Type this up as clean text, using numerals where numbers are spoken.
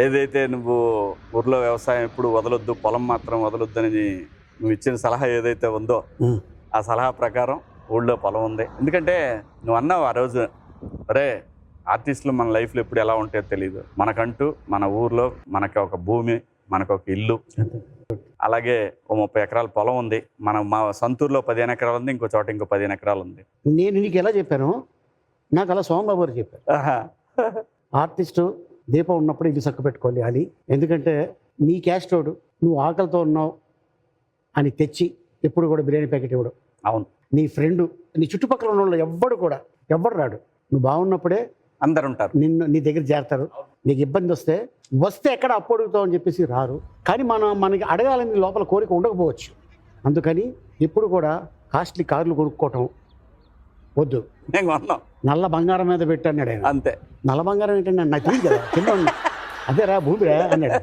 ఏదైతే నువ్వు ఊర్లో వ్యవసాయం ఎప్పుడు వదలొద్దు, పొలం మాత్రం వదలొద్దు అని నువ్వు ఇచ్చిన సలహా ఏదైతే ఉందో ఆ సలహా ప్రకారం ఊళ్ళో పొలం ఉంది. ఎందుకంటే నువ్వు అన్నావు ఆ రోజు, అరే ఆర్టిస్టులు మన లైఫ్లో ఎప్పుడు ఎలా ఉంటాయో తెలియదు, మనకంటూ మన ఊర్లో మనకి ఒక భూమి, మనకు ఒక ఇల్లు, అలాగే ఓ 30 ఎకరాల పొలం ఉంది. మా సొంతూరులో 15 ఎకరాలు ఉంది, ఇంకో చోట ఇంకో 15 ఎకరాలు ఉంది. నేను నీకు ఎలా చెప్పాను, నాకు అలా సోమబాబు గారు చెప్పారు. ఆర్టిస్టు దీపం ఉన్నప్పుడు ఇల్లు చక్క పెట్టుకోవాలి అని. ఎందుకంటే నీ క్యాస్టోడు నువ్వు ఆకలితో ఉన్నావు అని తెచ్చి ఎప్పుడు కూడా బిర్యానీ ప్యాకెట్ ఇవ్వడం. అవును, నీ ఫ్రెండు, నీ చుట్టుపక్కల ఉన్న వాళ్ళు ఎవ్వడు రాడు. నువ్వు బాగున్నప్పుడే అందరు ఉంటారు, నీ దగ్గర చేరతారు. నీకు ఇబ్బంది వస్తే ఎక్కడ అప్పు అడుగుతావు అని చెప్పేసి రారు. కానీ మనకి అడగాలని లోపల కోరిక ఉండకపోవచ్చు. అందుకని ఎప్పుడు కూడా కాస్ట్లీ కార్లు కొనుక్కోవటం వద్దు. నేను కొన్నాం, నల్ల బంగారం మీద పెట్టాడు ఆయన. అంతే. నల్ల బంగారం ఏంటంటే నాకు తెలియదు కదా, కింద అదేరా భూమిరా అన్నాడు.